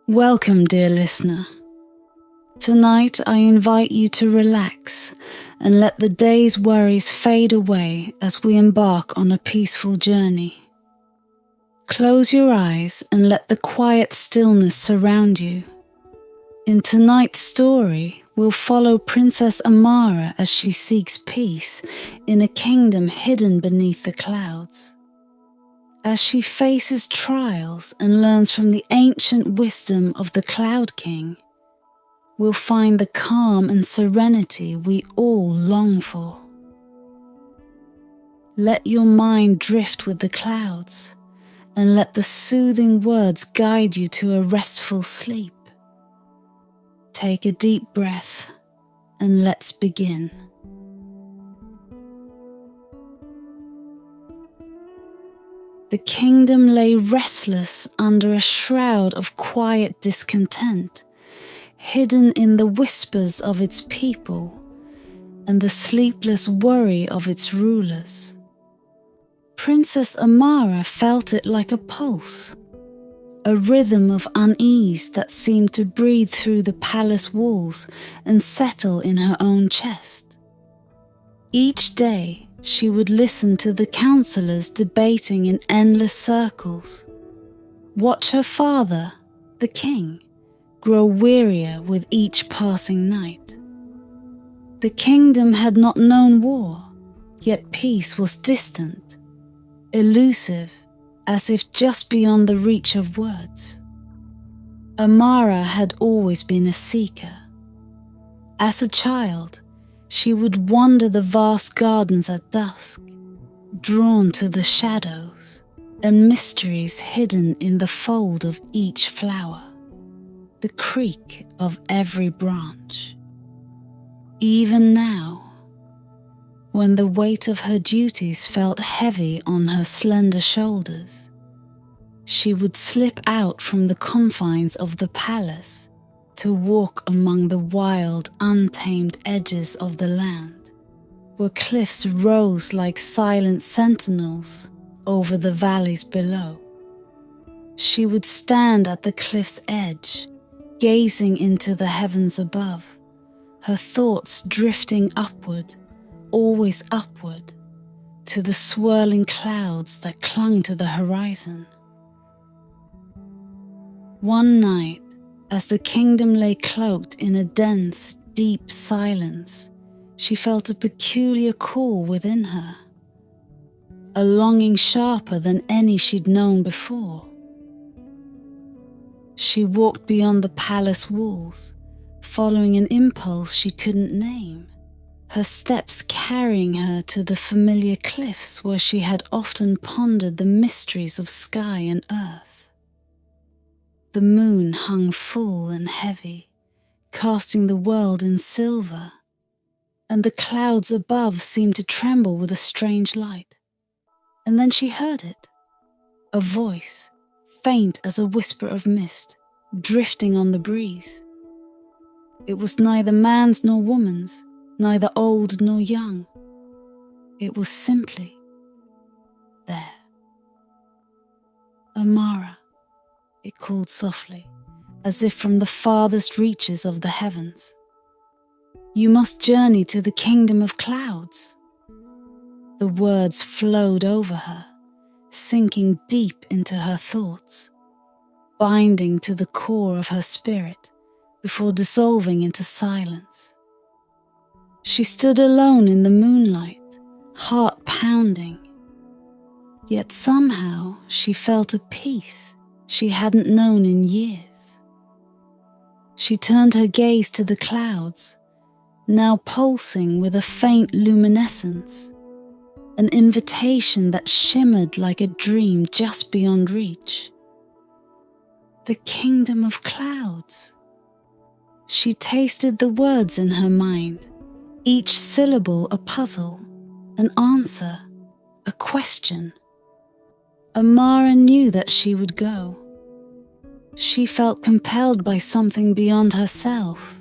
Welcome, dear listener. Tonight I invite you to relax and let the day's worries fade away as we embark on a peaceful journey. Close your eyes and let the quiet stillness surround you. In tonight's story, we'll follow Princess Amara as she seeks peace in a kingdom hidden beneath the clouds. As she faces trials and learns from the ancient wisdom of the Cloud King, we'll find the calm and serenity we all long for. Let your mind drift with the clouds and let the soothing words guide you to a restful sleep. Take a deep breath and let's begin. The kingdom lay restless under a shroud of quiet discontent, hidden in the whispers of its people and the sleepless worry of its rulers. Princess Amara felt it like a pulse, a rhythm of unease that seemed to breathe through the palace walls and settle in her own chest. Each day, she would listen to the counselors debating in endless circles, watch her father, the king, grow wearier with each passing night. The kingdom had not known war, yet peace was distant, elusive, as if just beyond the reach of words. Amara had always been a seeker. As a child, she would wander the vast gardens at dusk, drawn to the shadows and mysteries hidden in the fold of each flower, the creak of every branch. Even now, when the weight of her duties felt heavy on her slender shoulders, she would slip out from the confines of the palace to walk among the wild, untamed edges of the land, where cliffs rose like silent sentinels over the valleys below. She would stand at the cliff's edge, gazing into the heavens above, her thoughts drifting upward, always upward, to the swirling clouds that clung to the horizon. One night, as the kingdom lay cloaked in a dense, deep silence, she felt a peculiar call within her, a longing sharper than any she'd known before. She walked beyond the palace walls, following an impulse she couldn't name, her steps carrying her to the familiar cliffs where she had often pondered the mysteries of sky and earth. The moon hung full and heavy, casting the world in silver, and the clouds above seemed to tremble with a strange light. And then she heard it, a voice, faint as a whisper of mist, drifting on the breeze. It was neither man's nor woman's, neither old nor young. It was simply there. Amara, it called softly, as if from the farthest reaches of the heavens. You must journey to the kingdom of clouds. The words flowed over her, sinking deep into her thoughts, binding to the core of her spirit before dissolving into silence. She stood alone in the moonlight, heart pounding. Yet somehow she felt a peace she hadn't known in years. She turned her gaze to the clouds, now pulsing with a faint luminescence, an invitation that shimmered like a dream just beyond reach. The kingdom of clouds. She tasted the words in her mind, each syllable a puzzle, an answer, a question. Amara knew that she would go. She felt compelled by something beyond herself,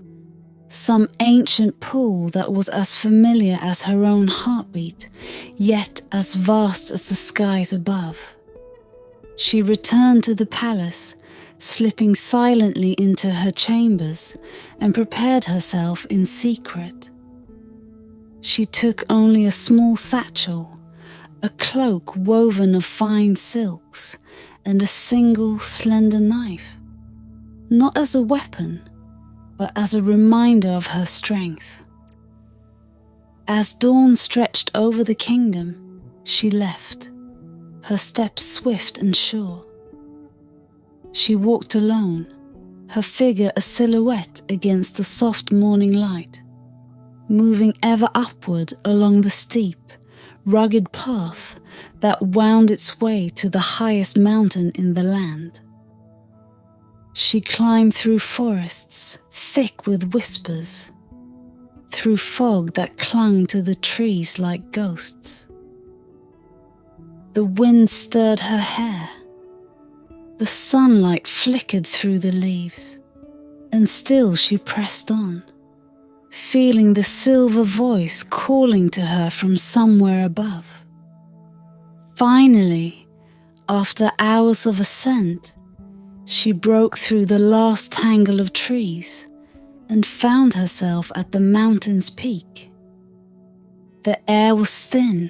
some ancient pull that was as familiar as her own heartbeat, yet as vast as the skies above. She returned to the palace, slipping silently into her chambers and prepared herself in secret. She took only a small satchel, a cloak woven of fine silks, and a single slender knife, not as a weapon, but as a reminder of her strength. As dawn stretched over the kingdom, she left, her steps swift and sure. She walked alone, her figure a silhouette against the soft morning light, moving ever upward along the steep, rugged path that wound its way to the highest mountain in the land. She climbed through forests thick with whispers, through fog that clung to the trees like ghosts. The wind stirred her hair, the sunlight flickered through the leaves, and still she pressed on, feeling the silver voice calling to her from somewhere above. Finally, after hours of ascent, she broke through the last tangle of trees and found herself at the mountain's peak. The air was thin,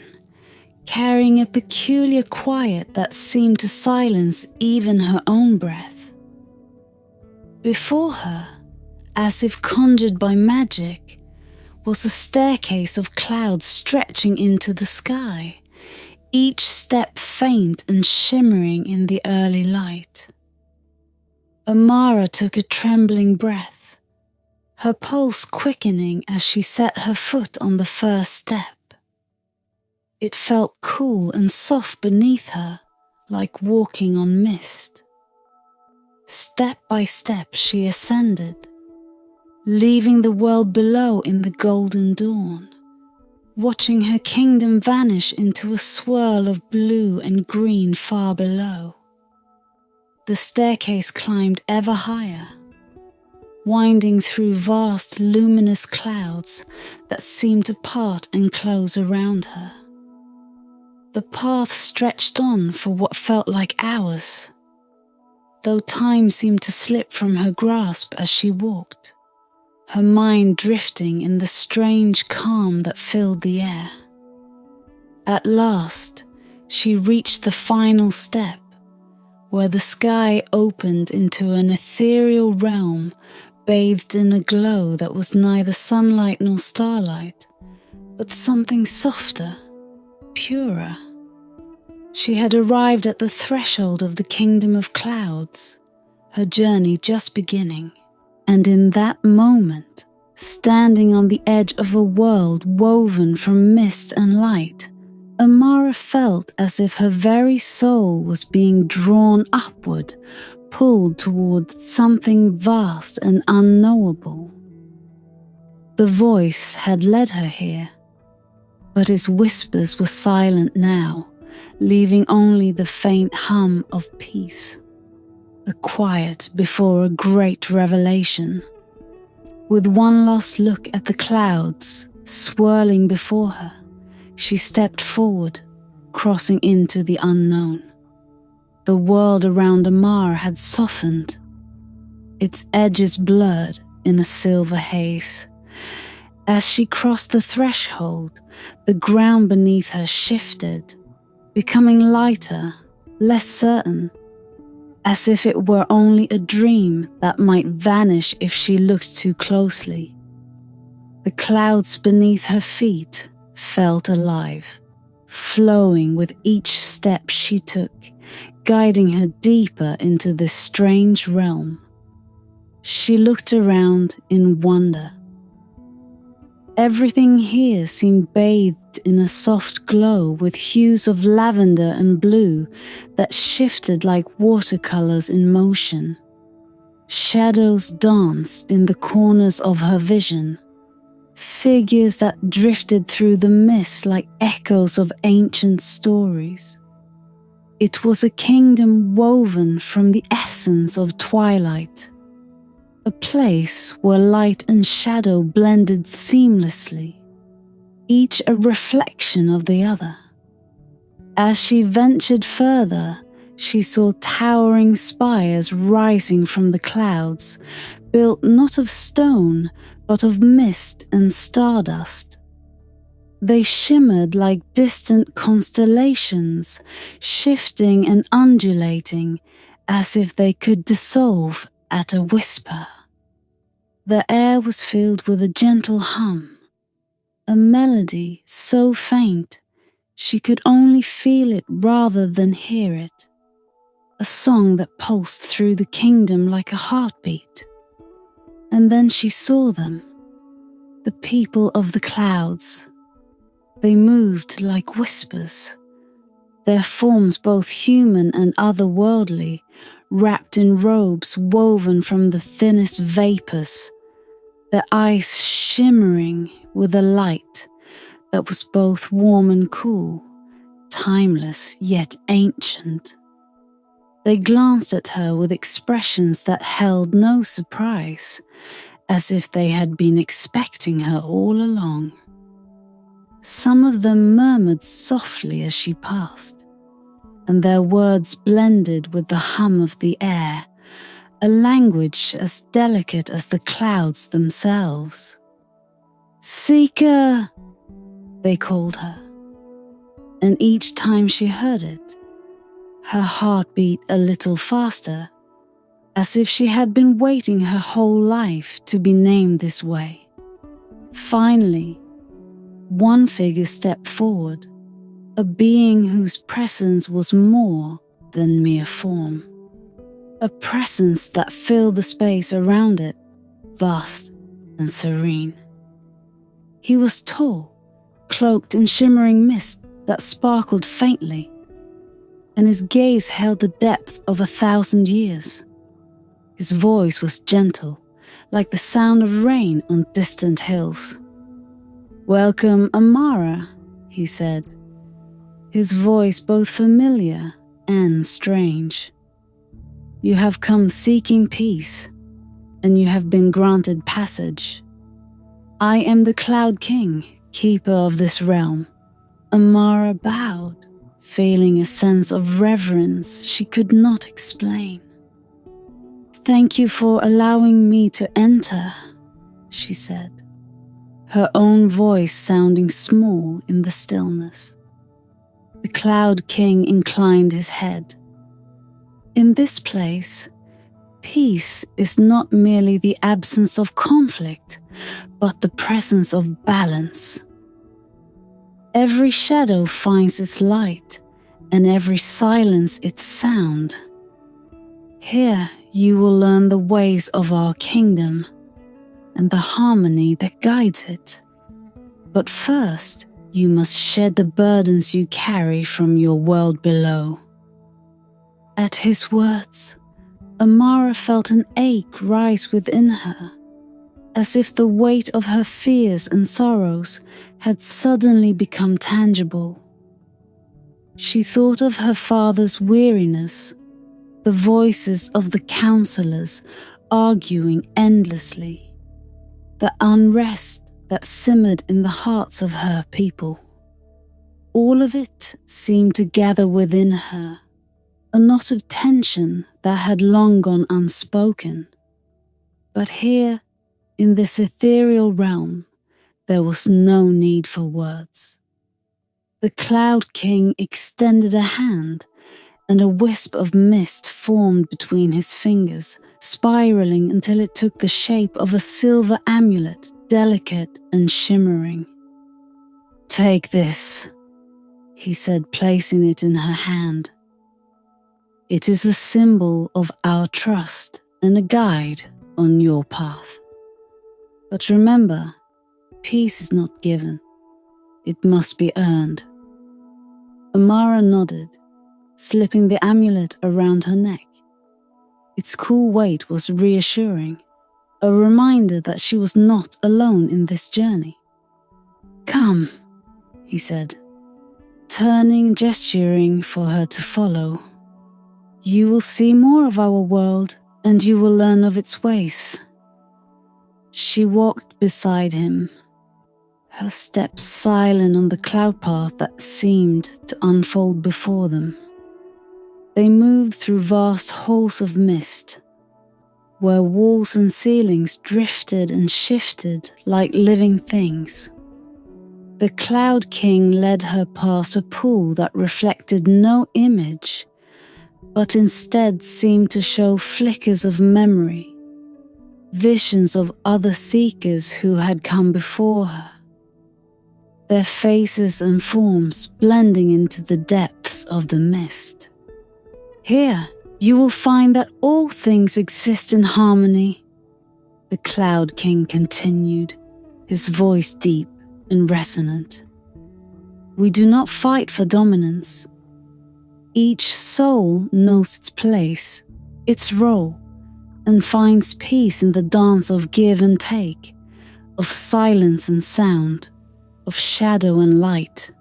carrying a peculiar quiet that seemed to silence even her own breath. Before her, as if conjured by magic, was a staircase of clouds stretching into the sky, each step faint and shimmering in the early light. Amara took a trembling breath, her pulse quickening as she set her foot on the first step. It felt cool and soft beneath her, like walking on mist. Step by step she ascended, leaving the world below in the golden dawn, watching her kingdom vanish into a swirl of blue and green far below. The staircase climbed ever higher, winding through vast luminous clouds that seemed to part and close around her. The path stretched on for what felt like hours, though time seemed to slip from her grasp as she walked, her mind drifting in the strange calm that filled the air. At last, she reached the final step, where the sky opened into an ethereal realm bathed in a glow that was neither sunlight nor starlight, but something softer, purer. She had arrived at the threshold of the kingdom of clouds, her journey just beginning, and in that moment, standing on the edge of a world woven from mist and light, Amara felt as if her very soul was being drawn upward, pulled towards something vast and unknowable. The voice had led her here, but its whispers were silent now, leaving only the faint hum of peace, a quiet before a great revelation. With one last look at the clouds swirling before her, she stepped forward, crossing into the unknown. The world around Amara had softened, its edges blurred in a silver haze. As she crossed the threshold, the ground beneath her shifted, becoming lighter, less certain, as if it were only a dream that might vanish if she looked too closely. The clouds beneath her feet felt alive, flowing with each step she took, guiding her deeper into this strange realm. She looked around in wonder. Everything here seemed bathed in a soft glow with hues of lavender and blue that shifted like watercolors in motion. Shadows danced in the corners of her vision, figures that drifted through the mist like echoes of ancient stories. It was a kingdom woven from the essence of twilight, a place where light and shadow blended seamlessly, each a reflection of the other. As she ventured further, She saw towering spires rising from the clouds, built not of stone, but of mist and stardust. They shimmered like distant constellations, shifting and undulating as if they could dissolve at a whisper. The air was filled with a gentle hum, a melody so faint she could only feel it rather than hear it, a song that pulsed through the kingdom like a heartbeat. And then she saw them, the people of the clouds. They moved like whispers, their forms both human and otherworldly, wrapped in robes woven from the thinnest vapors, their eyes shimmering with a light that was both warm and cool, timeless yet ancient. They glanced at her with expressions that held no surprise, as if they had been expecting her all along. Some of them murmured softly as she passed, and their words blended with the hum of the air, a language as delicate as the clouds themselves. "Seeker!" they called her, and each time she heard it, her heart beat a little faster, as if she had been waiting her whole life to be named this way. Finally, one figure stepped forward, a being whose presence was more than mere form, a presence that filled the space around it, vast and serene. He was tall, cloaked in shimmering mist that sparkled faintly, and his gaze held the depth of 1,000 years. His voice was gentle, like the sound of rain on distant hills. "Welcome, Amara," he said, his voice both familiar and strange. "You have come seeking peace, and you have been granted passage. I am the Cloud King, keeper of this realm." Amara bowed, feeling a sense of reverence she could not explain. "Thank you for allowing me to enter," she said, her own voice sounding small in the stillness. The Cloud King inclined his head. "In this place, peace is not merely the absence of conflict, but the presence of balance. Every shadow finds its light, and every silence its sound. Here you will learn the ways of our kingdom, and the harmony that guides it. But first, you must shed the burdens you carry from your world below." At his words, Amara felt an ache rise within her, as if the weight of her fears and sorrows had suddenly become tangible. She thought of her father's weariness, the voices of the counselors arguing endlessly, the unrest that simmered in the hearts of her people. All of it seemed to gather within her, a knot of tension that had long gone unspoken. But here, in this ethereal realm, there was no need for words. The Cloud King extended a hand, and a wisp of mist formed between his fingers, spiraling until it took the shape of a silver amulet, delicate and shimmering. "Take this," he said, placing it in her hand. "It is a symbol of our trust and a guide on your path. But remember, peace is not given. It must be earned." Amara nodded, slipping the amulet around her neck. Its cool weight was reassuring, a reminder that she was not alone in this journey. "Come," he said, turning and gesturing for her to follow. "You will see more of our world, and you will learn of its ways." She walked beside him, her steps silent on the cloud path that seemed to unfold before them. They moved through vast halls of mist, where walls and ceilings drifted and shifted like living things. The Cloud King led her past a pool that reflected no image, but instead seemed to show flickers of memory, visions of other seekers who had come before her, their faces and forms blending into the depths of the mist. Here, you will find that all things exist in harmony, the Cloud King continued, his voice deep and resonant. We do not fight for dominance. Each soul knows its place, its role, and finds peace in the dance of give and take, of silence and sound, of shadow and light.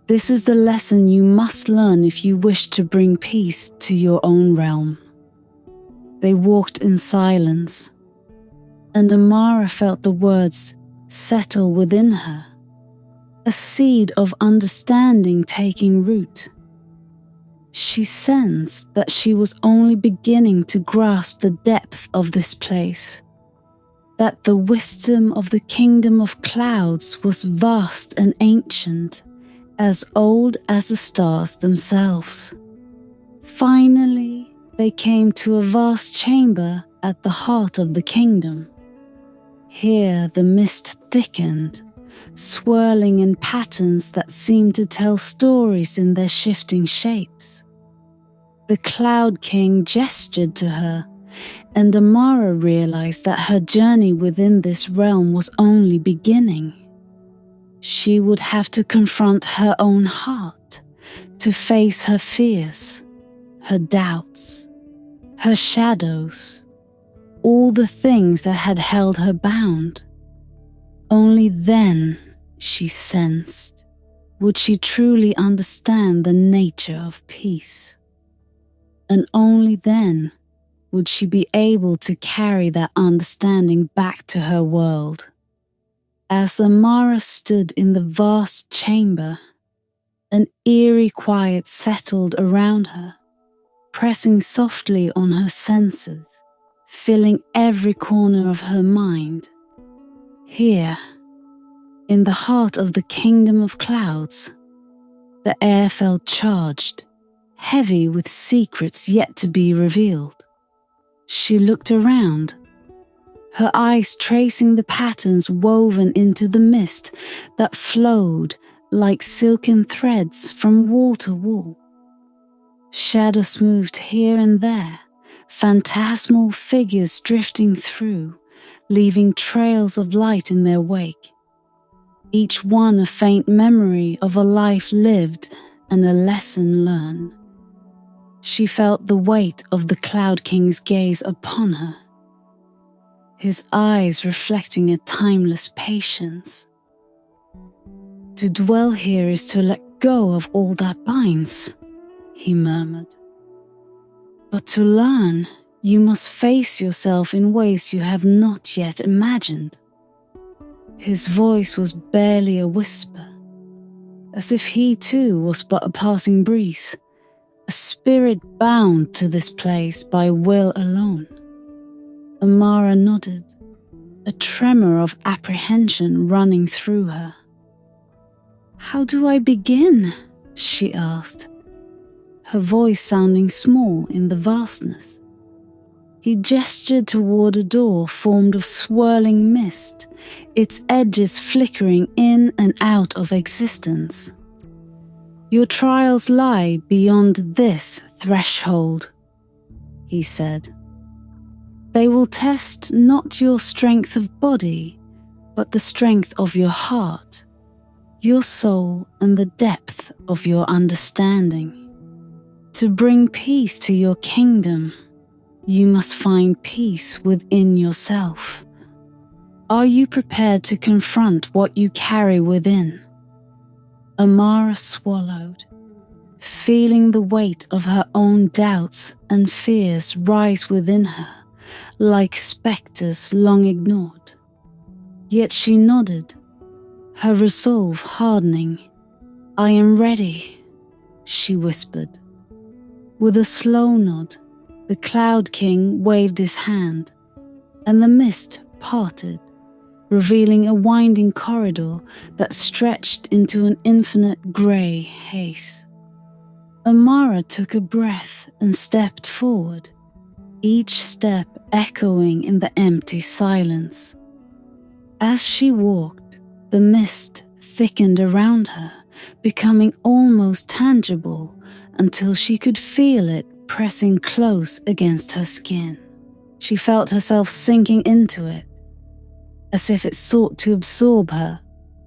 This is the lesson you must learn if you wish to bring peace to your own realm. They walked in silence, and Amara felt the words settle within her, a seed of understanding taking root. She sensed that she was only beginning to grasp the depth of this place, that the wisdom of the kingdom of clouds was vast and ancient, as old as the stars themselves. Finally, they came to a vast chamber at the heart of the kingdom. Here the mist thickened, swirling in patterns that seemed to tell stories in their shifting shapes. The Cloud King gestured to her, and Amara realized that her journey within this realm was only beginning. She would have to confront her own heart, to face her fears, her doubts, her shadows, all the things that had held her bound. Only then, she sensed, would she truly understand the nature of peace. And only then would she be able to carry that understanding back to her world. As Amara stood in the vast chamber, an eerie quiet settled around her, pressing softly on her senses, filling every corner of her mind. Here, in the heart of the kingdom of clouds, the air felt charged, heavy with secrets yet to be revealed. She looked around, her eyes tracing the patterns woven into the mist that flowed like silken threads from wall to wall. Shadows moved here and there, phantasmal figures drifting through, leaving trails of light in their wake. Each one a faint memory of a life lived and a lesson learned. She felt the weight of the Cloud King's gaze upon her, his eyes reflecting a timeless patience. To dwell here is to let go of all that binds, he murmured. But to learn, you must face yourself in ways you have not yet imagined. His voice was barely a whisper, as if he too was but a passing breeze, a spirit bound to this place by will alone. Amara nodded, a tremor of apprehension running through her. How do I begin? She asked, her voice sounding small in the vastness. He gestured toward a door formed of swirling mist, its edges flickering in and out of existence. Your trials lie beyond this threshold, he said. They will test not your strength of body, but the strength of your heart, your soul, and the depth of your understanding. To bring peace to your kingdom, you must find peace within yourself. Are you prepared to confront what you carry within? Amara swallowed, feeling the weight of her own doubts and fears rise within her like spectres long ignored. Yet she nodded, her resolve hardening. I am ready, she whispered. With a slow nod, the Cloud King waved his hand, and the mist parted, revealing a winding corridor that stretched into an infinite grey haze. Amara took a breath and stepped forward, each step echoing in the empty silence. As she walked, the mist thickened around her, becoming almost tangible until she could feel it pressing close against her skin. She felt herself sinking into it, as if it sought to absorb her,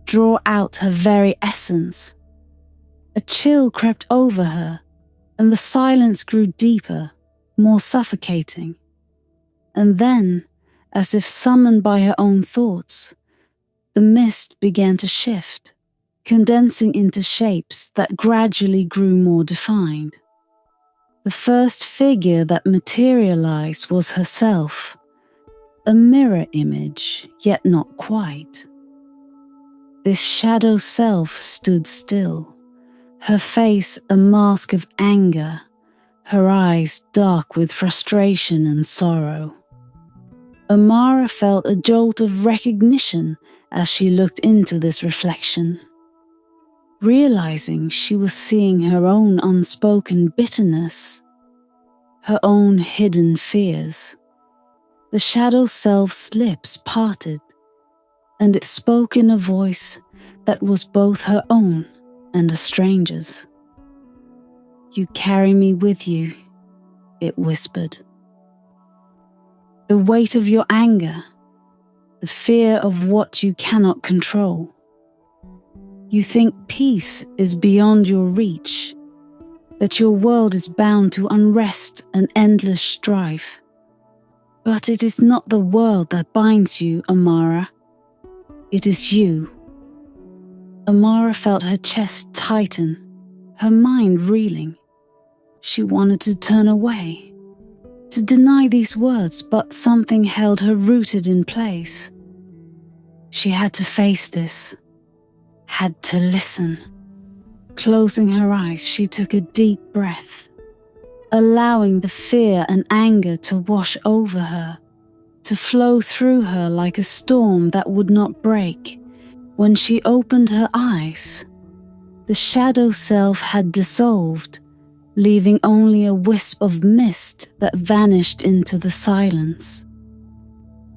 draw out her very essence. A chill crept over her, and the silence grew deeper, more suffocating. And then, as if summoned by her own thoughts, the mist began to shift, condensing into shapes that gradually grew more defined. The first figure that materialized was herself, a mirror image, yet not quite. This shadow self stood still, her face a mask of anger, her eyes dark with frustration and sorrow. Amara felt a jolt of recognition as she looked into this reflection, realizing she was seeing her own unspoken bitterness, her own hidden fears. The shadow self's lips parted, and it spoke in a voice that was both her own and a stranger's. "You carry me with you," it whispered. "The weight of your anger, the fear of what you cannot control. You think peace is beyond your reach, that your world is bound to unrest and endless strife. But it is not the world that binds you, Amara. It is you." Amara felt her chest tighten, her mind reeling. She wanted to turn away, to deny these words, but something held her rooted in place. She had to face this, had to listen. Closing her eyes, she took a deep breath, allowing the fear and anger to wash over her, to flow through her like a storm that would not break. When she opened her eyes, the shadow self had dissolved, leaving only a wisp of mist that vanished into the silence.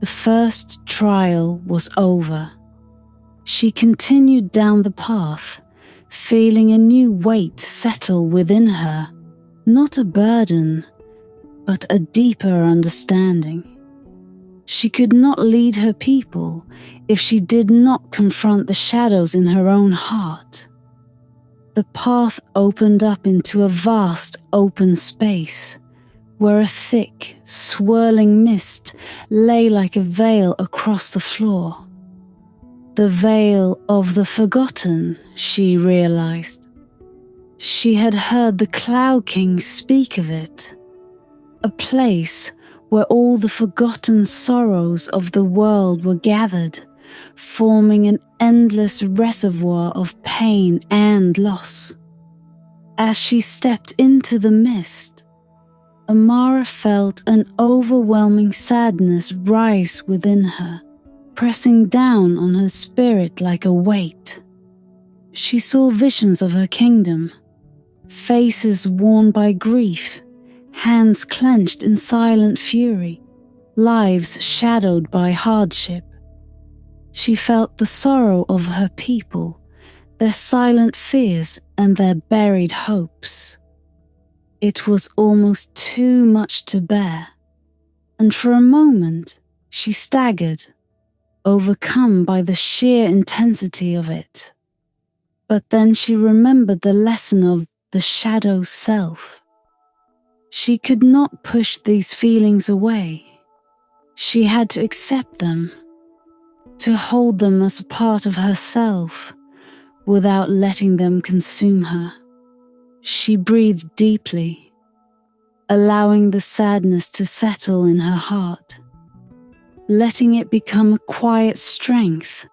The first trial was over. She continued down the path, feeling a new weight settle within her, not a burden, but a deeper understanding. She could not lead her people if she did not confront the shadows in her own heart. The path opened up into a vast open space, where a thick, swirling mist lay like a veil across the floor. The veil of the forgotten, she realized. She had heard the Cloud King speak of it, a place where all the forgotten sorrows of the world were gathered, forming an endless reservoir of pain and loss. As she stepped into the mist, Amara felt an overwhelming sadness rise within her, pressing down on her spirit like a weight. She saw visions of her kingdom, faces worn by grief, hands clenched in silent fury, lives shadowed by hardship. She felt the sorrow of her people, their silent fears and their buried hopes. It was almost too much to bear, and for a moment she staggered, overcome by the sheer intensity of it. But then she remembered the lesson of the shadow self. She could not push these feelings away. She had to accept them, to hold them as a part of herself, without letting them consume her. She breathed deeply, allowing the sadness to settle in her heart, letting it become a quiet strength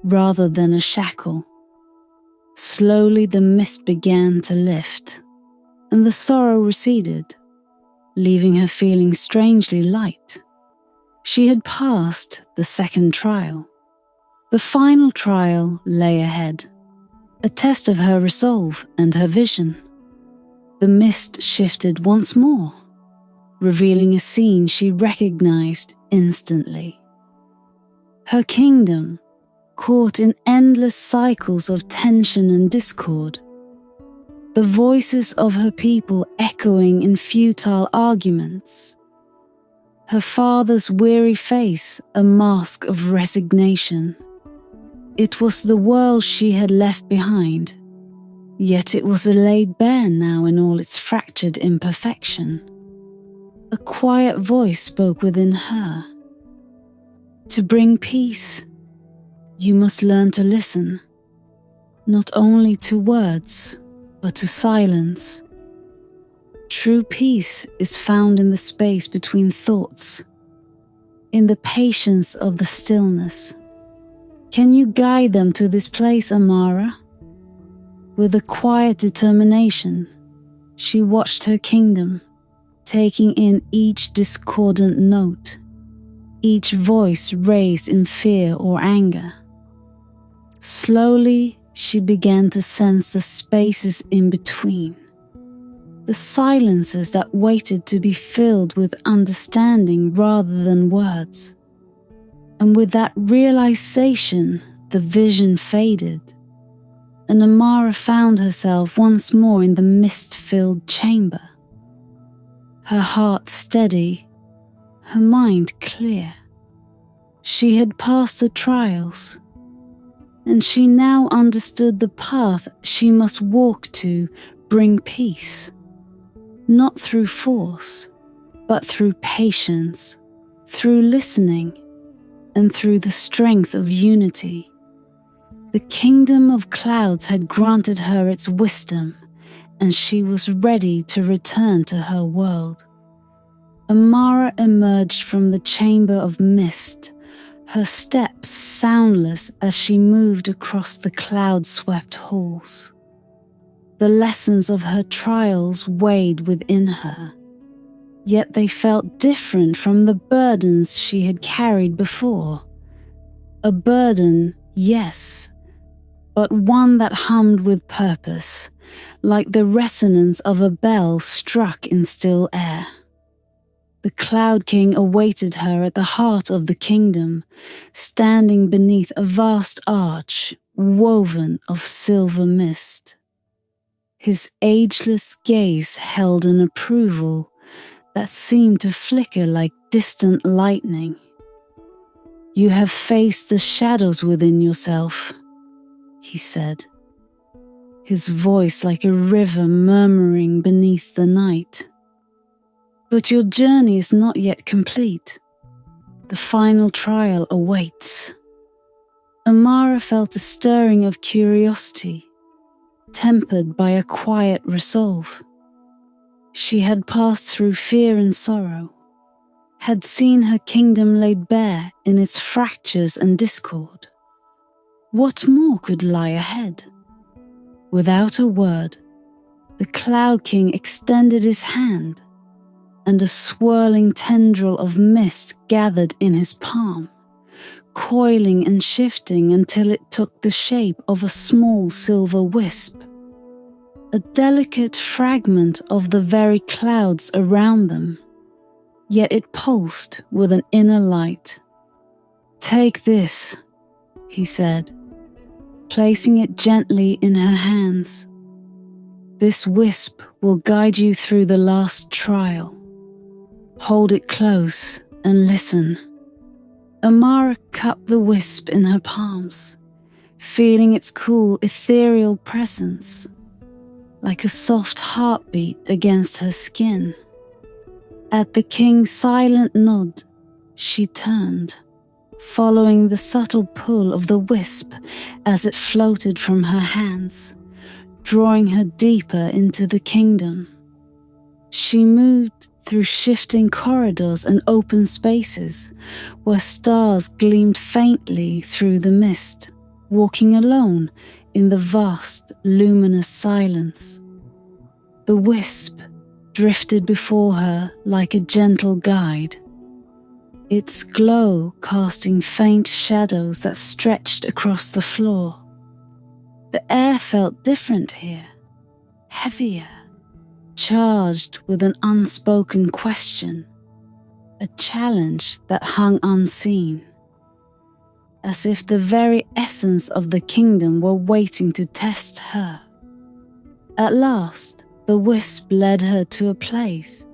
rather than a shackle. Slowly the mist began to lift, and the sorrow receded, leaving her feeling strangely light. She had passed the second trial. The final trial lay ahead, a test of her resolve and her vision. The mist shifted once more, revealing a scene she recognized instantly. Her kingdom, caught in endless cycles of tension and discord, the voices of her people echoing in futile arguments, her father's weary face a mask of resignation. It was the world she had left behind, yet it was laid bare now in all its fractured imperfection. A quiet voice spoke within her. To bring peace, you must learn to listen, not only to words, but to silence. True peace is found in the space between thoughts, in the patience of the stillness. Can you guide them to this place, Amara? With a quiet determination, she watched her kingdom, taking in each discordant note, each voice raised in fear or anger. Slowly, she began to sense the spaces in between, the silences that waited to be filled with understanding rather than words. And with that realization, the vision faded, and Amara found herself once more in the mist-filled chamber. Her heart steady, her mind clear. She had passed the trials, and she now understood the path she must walk to bring peace, not through force, but through patience, through listening, and through the strength of unity. The kingdom of clouds had granted her its wisdom, and she was ready to return to her world. Amara emerged from the chamber of mist, her steps soundless as she moved across the cloud-swept halls. The lessons of her trials weighed within her, yet they felt different from the burdens she had carried before. A burden, yes, but one that hummed with purpose, like the resonance of a bell struck in still air. The Cloud King awaited her at the heart of the kingdom, standing beneath a vast arch woven of silver mist. His ageless gaze held an approval that seemed to flicker like distant lightning. You have faced the shadows within yourself, he said, his voice like a river murmuring beneath the night. But your journey is not yet complete. The final trial awaits. Amara felt a stirring of curiosity, tempered by a quiet resolve. She had passed through fear and sorrow, had seen her kingdom laid bare in its fractures and discord. What more could lie ahead? Without a word, the Cloud King extended his hand, and a swirling tendril of mist gathered in his palm, coiling and shifting until it took the shape of a small silver wisp, a delicate fragment of the very clouds around them, yet it pulsed with an inner light. Take this, he said, placing it gently in her hands. This wisp will guide you through the last trial. Hold it close and listen. Amara cupped the wisp in her palms, feeling its cool, ethereal presence, like a soft heartbeat against her skin. At the king's silent nod, she turned, following the subtle pull of the wisp as it floated from her hands, drawing her deeper into the kingdom. She moved through shifting corridors and open spaces where stars gleamed faintly through the mist, walking alone in the vast, luminous silence. The wisp drifted before her like a gentle guide, its glow casting faint shadows that stretched across the floor. The air felt different here, heavier, charged with an unspoken question, a challenge that hung unseen, as if the very essence of the kingdom were waiting to test her. At last, the wisp led her to a place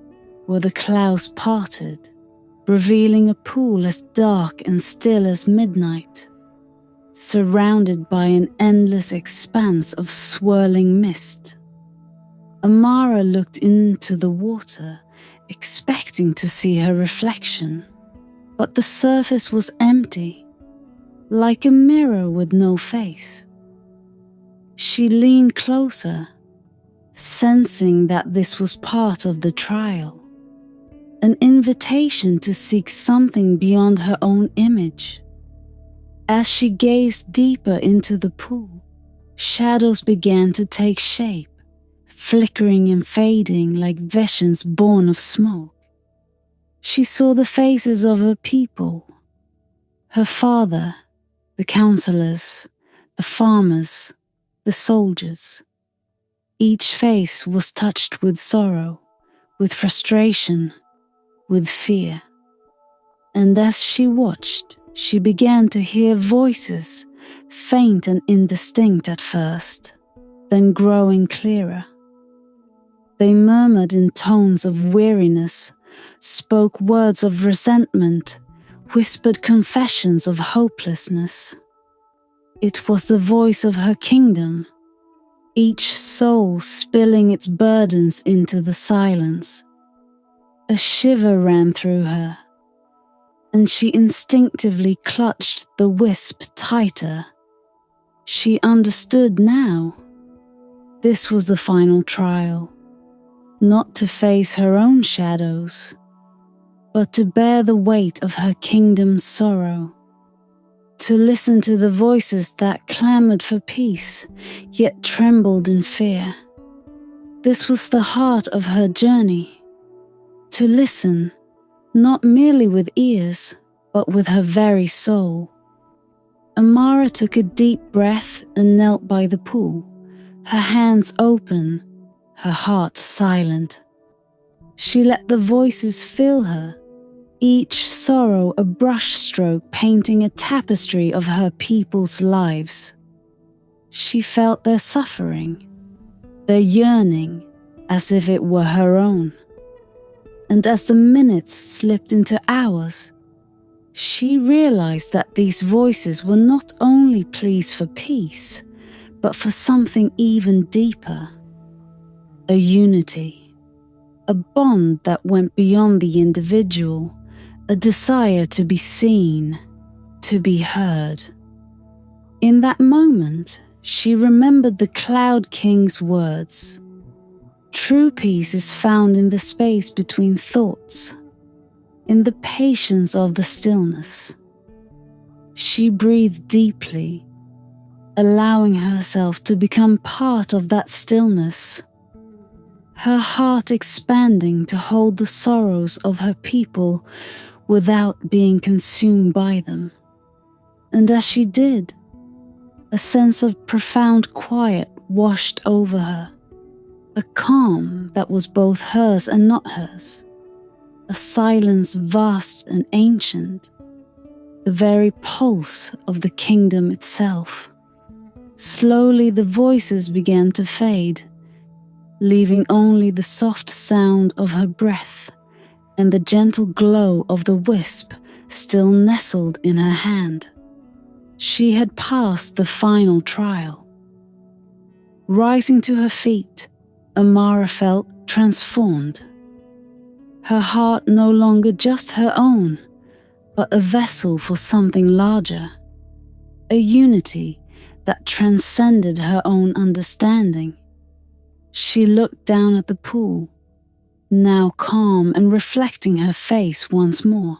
where the clouds parted, revealing a pool as dark and still as midnight, surrounded by an endless expanse of swirling mist. Amara looked into the water, expecting to see her reflection, but the surface was empty, like a mirror with no face. She leaned closer, sensing that this was part of the trial, an invitation to seek something beyond her own image. As she gazed deeper into the pool, shadows began to take shape, flickering and fading like visions born of smoke. She saw the faces of her people, her father, the counselors, the farmers, the soldiers. Each face was touched with sorrow, with frustration, with fear. And as she watched, she began to hear voices, faint and indistinct at first, then growing clearer. They murmured in tones of weariness, spoke words of resentment, whispered confessions of hopelessness. It was the voice of her kingdom, each soul spilling its burdens into the silence. A shiver ran through her, and she instinctively clutched the wisp tighter. She understood now. This was the final trial, not to face her own shadows, but to bear the weight of her kingdom's sorrow, to listen to the voices that clamored for peace, yet trembled in fear. This was the heart of her journey, to listen, not merely with ears, but with her very soul. Amara took a deep breath and knelt by the pool, her hands open, her heart silent. She let the voices fill her, each sorrow a brushstroke painting a tapestry of her people's lives. She felt their suffering, their yearning, as if it were her own. And as the minutes slipped into hours, she realized that these voices were not only pleas for peace, but for something even deeper. A unity, a bond that went beyond the individual, a desire to be seen, to be heard. In that moment, she remembered the Cloud King's words. True peace is found in the space between thoughts, in the patience of the stillness. She breathed deeply, allowing herself to become part of that stillness, her heart expanding to hold the sorrows of her people without being consumed by them. And as she did, a sense of profound quiet washed over her, a calm that was both hers and not hers, a silence vast and ancient, the very pulse of the kingdom itself. Slowly the voices began to fade, leaving only the soft sound of her breath and the gentle glow of the wisp still nestled in her hand. She had passed the final trial. Rising to her feet, Amara felt transformed. Her heart no longer just her own, but a vessel for something larger, a unity that transcended her own understanding. She looked down at the pool, now calm and reflecting her face once more.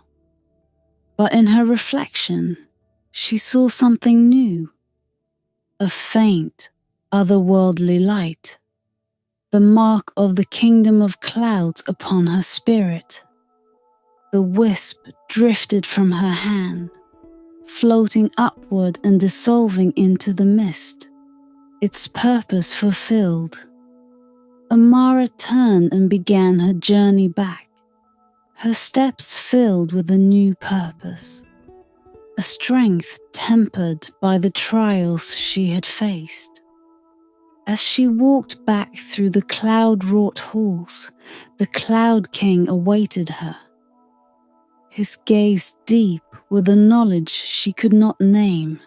But in her reflection, she saw something new, a faint, otherworldly light. the mark of the kingdom of clouds upon her spirit. The wisp drifted from her hand, floating upward and dissolving into the mist, its purpose fulfilled. Amara turned and began her journey back, her steps filled with a new purpose, a strength tempered by the trials she had faced. As she walked back through the cloud-wrought halls, the Cloud King awaited her, his gaze deep with a knowledge she could not name.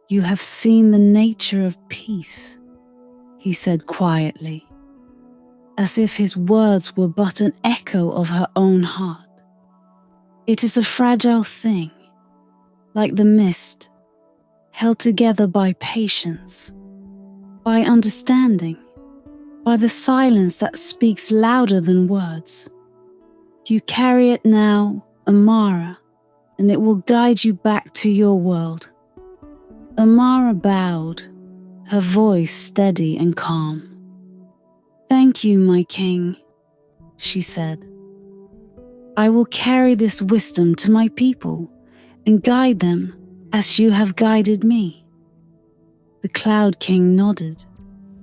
"You have seen the nature of peace," he said quietly, as if his words were but an echo of her own heart. "It is a fragile thing, like the mist, held together by patience, by understanding, by the silence that speaks louder than words. You carry it now, Amara, and it will guide you back to your world." Amara bowed, her voice steady and calm. "Thank you, my king," she said. "I will carry this wisdom to my people and guide them as you have guided me." The Cloud King nodded,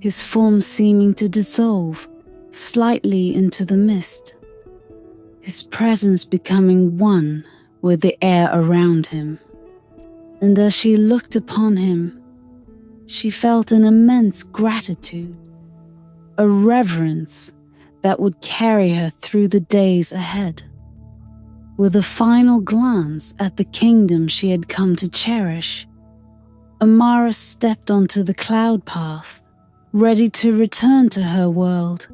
his form seeming to dissolve slightly into the mist, his presence becoming one with the air around him. And as she looked upon him, she felt an immense gratitude, a reverence that would carry her through the days ahead. With a final glance at the kingdom she had come to cherish, Amara stepped onto the cloud path, ready to return to her world,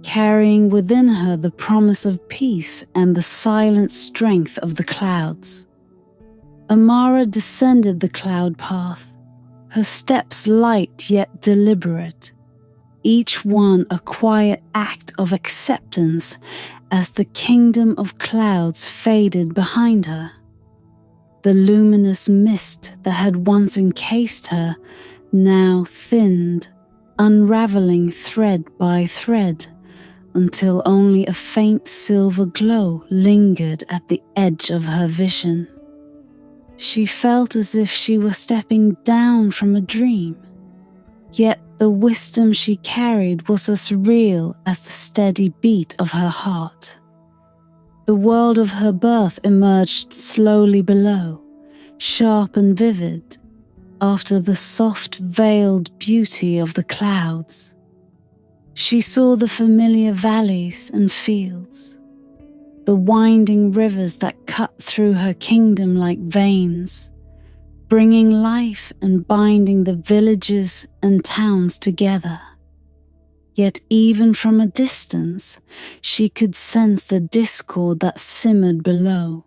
carrying within her the promise of peace and the silent strength of the clouds. Amara descended the cloud path, her steps light yet deliberate, each one a quiet act of acceptance as the kingdom of clouds faded behind her. The luminous mist that had once encased her now thinned, unraveling thread by thread, until only a faint silver glow lingered at the edge of her vision. She felt as if she were stepping down from a dream, yet the wisdom she carried was as real as the steady beat of her heart. The world of her birth emerged slowly below, sharp and vivid, after the soft veiled beauty of the clouds. She saw the familiar valleys and fields, the winding rivers that cut through her kingdom like veins, bringing life and binding the villages and towns together. Yet even from a distance, she could sense the discord that simmered below,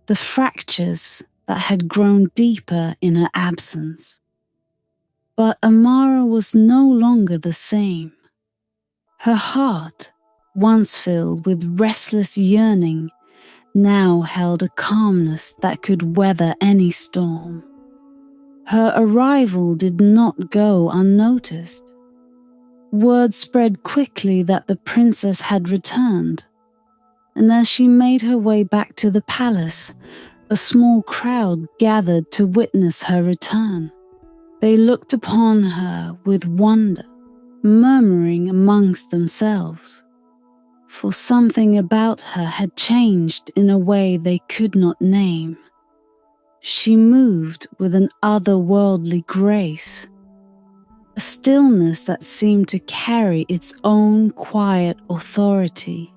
the fractures that had grown deeper in her absence. But Amara was no longer the same. Her heart, once filled with restless yearning, now held a calmness that could weather any storm. Her arrival did not go unnoticed. Word spread quickly that the princess had returned, and as she made her way back to the palace, a small crowd gathered to witness her return. They looked upon her with wonder, murmuring amongst themselves, for something about her had changed in a way they could not name. She moved with an otherworldly grace, a stillness that seemed to carry its own quiet authority,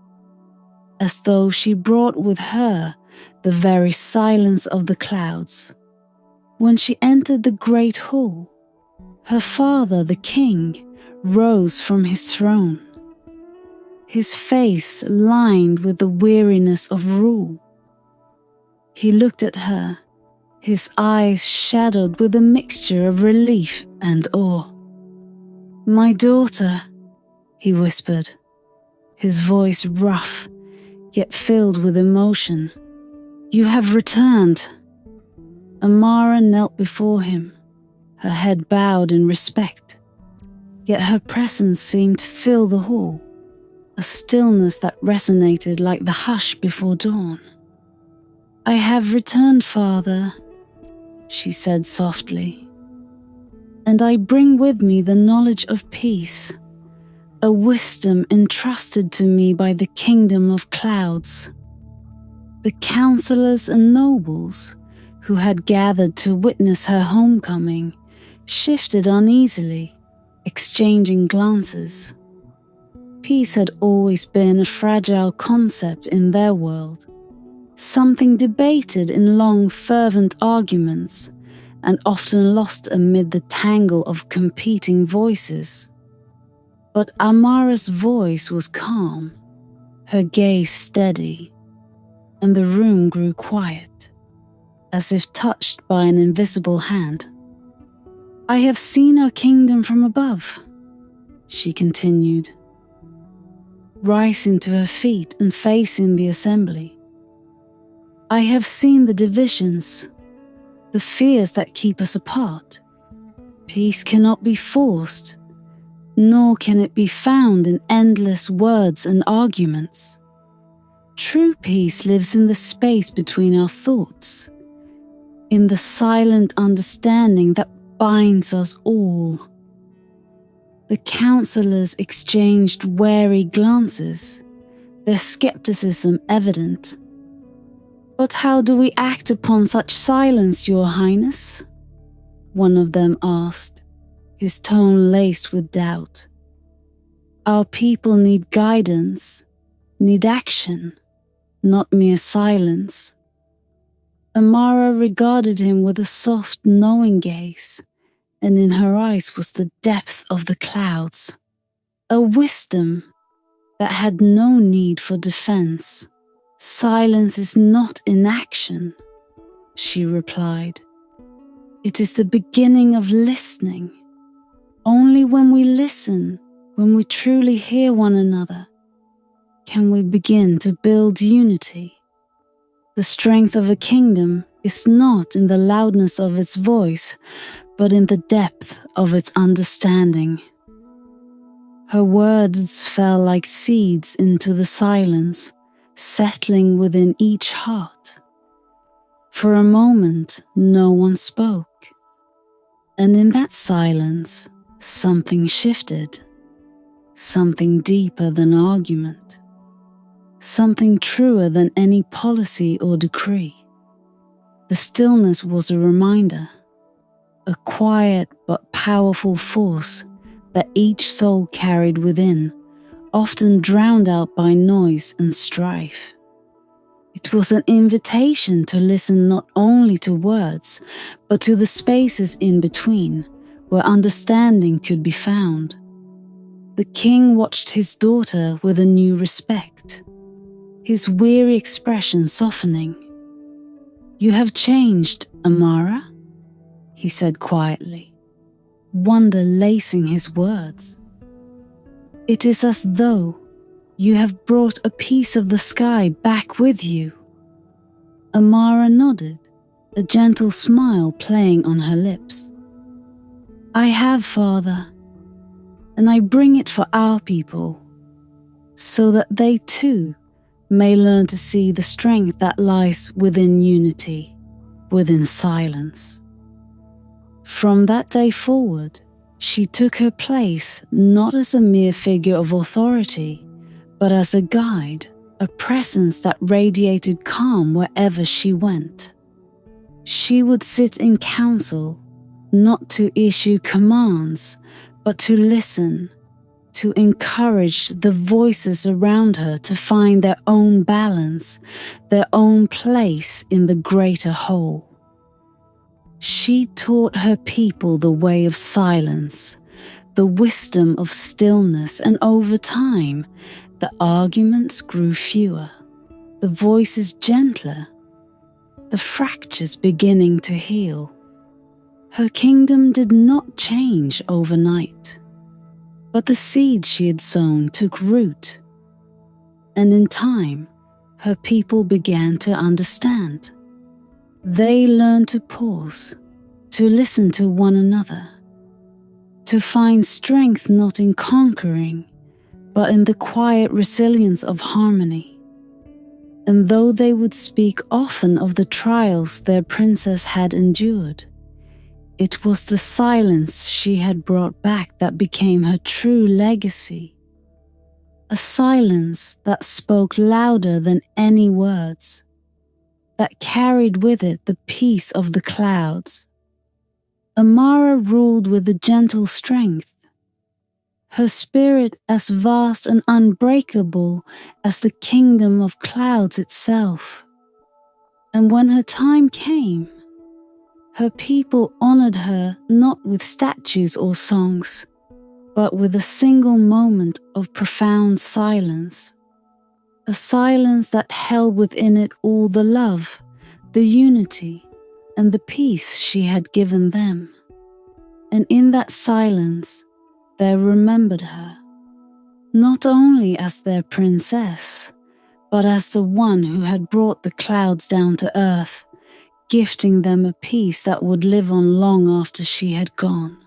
as though she brought with her the very silence of the clouds. When she entered the great hall, her father, the king, rose from his throne, his face lined with the weariness of rule. He looked at her, his eyes shadowed with a mixture of relief and awe. "My daughter," he whispered, his voice rough, yet filled with emotion. "You have returned." Amara knelt before him, her head bowed in respect. yet her presence seemed to fill the hall, a stillness that resonated like the hush before dawn. "I have returned, Father," she said softly, "and I bring with me the knowledge of peace, a wisdom entrusted to me by the kingdom of clouds." The counselors and nobles who had gathered to witness her homecoming shifted uneasily, exchanging glances. Peace had always been a fragile concept in their world, something debated in long, fervent arguments and often lost amid the tangle of competing voices. But Amara's voice was calm, her gaze steady, and the room grew quiet, as if touched by an invisible hand. "I have seen our kingdom from above," she continued, rising to her feet and facing the assembly. "I have seen the divisions, the fears that keep us apart. Peace cannot be forced, nor can it be found in endless words and arguments. True peace lives in the space between our thoughts, in the silent understanding that binds us all." The counselors exchanged wary glances, their skepticism evident. "But how do we act upon such silence, Your Highness?" one of them asked, his tone laced with doubt. "Our people need guidance, need action, not mere silence." Amara regarded him with a soft, knowing gaze, and in her eyes was the depth of the clouds, a wisdom that had no need for defense. "Silence is not inaction," she replied. "It is the beginning of listening. Only when we listen, when we truly hear one another, can we begin to build unity. The strength of a kingdom is not in the loudness of its voice, but in the depth of its understanding." Her words fell like seeds into the silence, settling within each heart. For a moment, no one spoke, and in that silence, something shifted, something deeper than argument, something truer than any policy or decree. The stillness was a reminder, a quiet but powerful force that each soul carried within, often drowned out by noise and strife. It was an invitation to listen not only to words, but to the spaces in between, where understanding could be found. The king watched his daughter with a new respect, his weary expression softening. "You have changed, Amara," he said quietly, wonder lacing his words. "It is as though you have brought a piece of the sky back with you." Amara nodded, a gentle smile playing on her lips. "I have, Father, and I bring it for our people, so that they too may learn to see the strength that lies within unity, within silence." From that day forward, she took her place not as a mere figure of authority, but as a guide, a presence that radiated calm wherever she went. She would sit in council, not to issue commands, but to listen, to encourage the voices around her to find their own balance, their own place in the greater whole. She taught her people the way of silence, the wisdom of stillness, and over time, the arguments grew fewer, the voices gentler, the fractures beginning to heal. Her kingdom did not change overnight, but the seeds she had sown took root, and in time, her people began to understand. They learned to pause, to listen to one another, to find strength not in conquering, but in the quiet resilience of harmony. And though they would speak often of the trials their princess had endured, it was the silence she had brought back that became her true legacy. A silence that spoke louder than any words, that carried with it the peace of the clouds. Amara ruled with a gentle strength, her spirit as vast and unbreakable as the kingdom of clouds itself. And when her time came, her people honored her not with statues or songs, but with a single moment of profound silence. A silence that held within it all the love, the unity, and the peace she had given them. And in that silence, they remembered her, not only as their princess, but as the one who had brought the clouds down to earth, gifting them a peace that would live on long after she had gone.